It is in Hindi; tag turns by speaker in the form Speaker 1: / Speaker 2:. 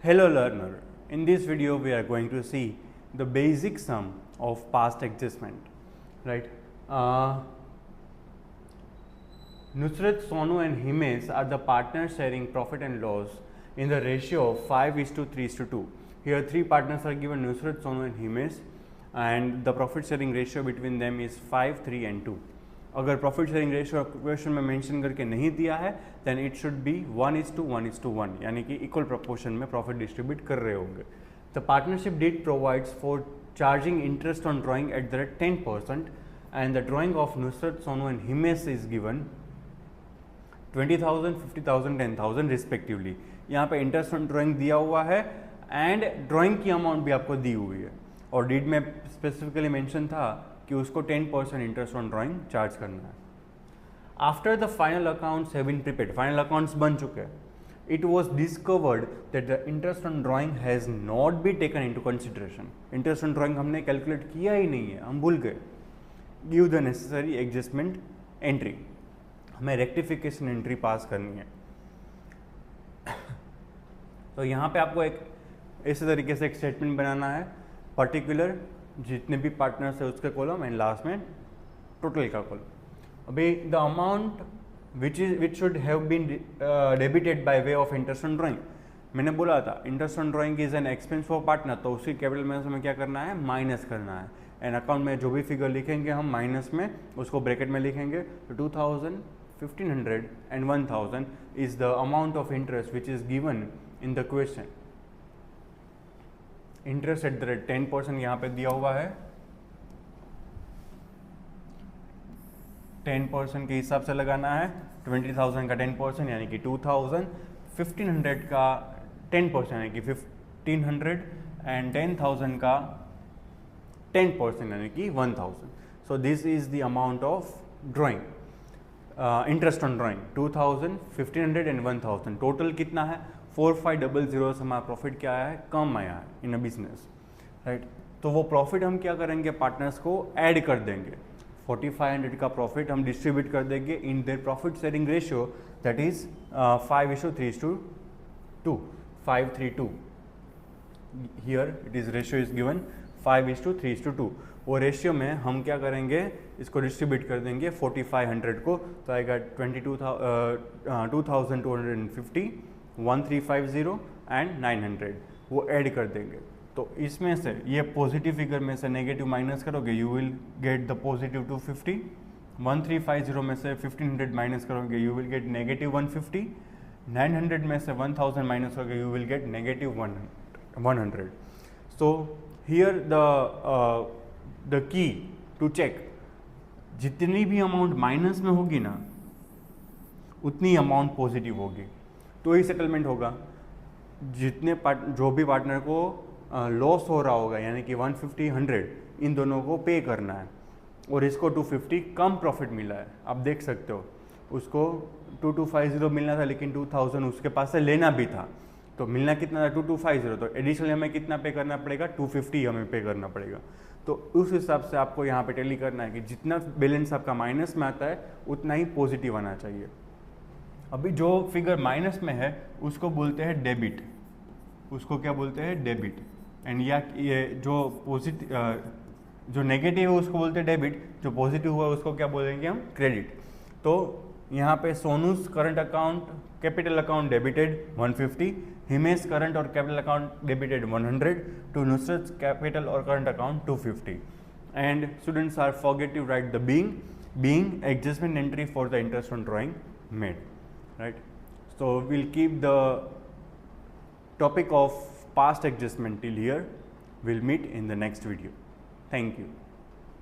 Speaker 1: Hello learner, in this video we are going to see the basic sum of past adjustment, right? Nusrat, Sonu and Himesh are the partners sharing profit and loss in the ratio of 5:3:2. Here three partners are given, Nusrat, Sonu and Himesh, and the profit sharing ratio between them is 5, 3 and 2. अगर प्रॉफिट शेयरिंग रेशियो क्वेश्चन में मेंशन करके नहीं दिया है देन इट शुड बी 1:1:1, यानी कि इक्वल प्रोपोर्शन में प्रॉफिट डिस्ट्रीब्यूट कर रहे होंगे. The partnership deed provides for charging interest on drawing at the rate 10% and the drawing of Nusrat, Sonu and Himesh is given 20,000, 50,000, 10,000 respectively. यहाँ पे इंटरेस्ट ऑन ड्राइंग दिया हुआ है एंड ड्राइंग की अमाउंट भी आपको दी हुई है, और डीड में स्पेसिफिकली मेंशन था कि उसको 10% इंटरेस्ट ऑन ड्राइंग चार्ज करना है. After the final accounts have been prepared, final accounts बन चुके हैं, it was discovered that the interest on drawing has not be taken into consideration. Interest on drawing हमने कैलकुलेट किया ही नहीं है, हम भूल गए. Give the necessary adjustment entry, हमें रेक्टिफिकेशन एंट्री पास करनी है. तो यहाँ पे आपको एक इस तरीके से एक स्टेटमेंट बनाना है, पर्टिकुलर जितने भी पार्टनर्स है उसके कॉलम एंड लास्ट में टोटल का कॉलम. अभी the amount which should have been debited by way of interest on drawing, मैंने बोला था interest on drawing is an expense for partner, तो उसी कैपिटल में हमें क्या करना है, माइनस करना है. एंड अकाउंट में जो भी फिगर लिखेंगे हम माइनस में उसको ब्रैकेट में लिखेंगे. तो 2,000, 1,500 and 1,000 is the amount of interest which is given in the question. Interest eight the rate 10% यहाँ पे दिया हुआ है, 10% के हिसाब से लगाना है. 20,000 का 10% यानी कि 2,000, 1,500 का 10% यानी कि 1,500 एंड 10,000 का 10% यानी कि 1,000. So this is the amount of drawing, interest on drawing 2,000, 1,500 and 1,000. Total कितना है 4,500 से हमारा प्रॉफिट क्या आया है, कम आया है इन अ बिजनेस, राइट. तो वो प्रॉफिट हम क्या करेंगे, पार्टनर्स को ऐड कर देंगे. 4,500 का प्रॉफिट हम डिस्ट्रीब्यूट कर देंगे in their profit sharing ratio, that is 5:3:2, 5:3:2. Here it is ratio is given 5:3:2. वो रेशियो में हम क्या करेंगे, इसको डिस्ट्रीब्यूट कर देंगे 4,500 को, तो आएगा 2,250, 1,350 एंड 900, वो ऐड कर देंगे. तो इसमें से ये पॉजिटिव फिगर में से नेगेटिव माइनस करोगे, you will get the positive 250. 1,350 में से 1,500 माइनस करोगे, यू विल गेट नेगेटिव 150. 900 में से 1,000 माइनस करोगे, you will get negative 100. So here the key to check, जितनी भी अमाउंट माइनस में होगी ना उतनी अमाउंट पॉजिटिव होगी, तो ही सेटलमेंट होगा. जितने जो भी पार्टनर को लॉस हो रहा होगा यानी कि 150, 100 इन दोनों को पे करना है, और इसको 250 कम प्रॉफिट मिला है. आप देख सकते हो उसको 2,250 मिलना था, लेकिन 2,000 उसके पास से लेना भी था, तो मिलना कितना था 2,250, तो एडिशनल हमें कितना पे करना पड़ेगा, 250 हमें पे करना पड़ेगा. तो उस हिसाब से आपको यहाँ पे टैली करना है कि जितना बैलेंस आपका माइनस में आता है उतना ही पॉजिटिव आना चाहिए. अभी जो फिगर माइनस में है उसको बोलते हैं डेबिट, उसको क्या बोलते हैं, डेबिट. एंड या ये जो पॉजिटिव जो नेगेटिव है उसको बोलते हैं डेबिट, जो पॉजिटिव हुआ उसको क्या बोलेंगे हम, क्रेडिट. तो यहाँ पे Sonu's current account capital account debited 150, Himesh current और capital account debited 100, to Nusrat capital और current account 250. And students are forget to write the being adjustment entry for the interest on drawing made, right. So we'll keep the topic of past adjustment till here. We'll meet in the next video. Thank you.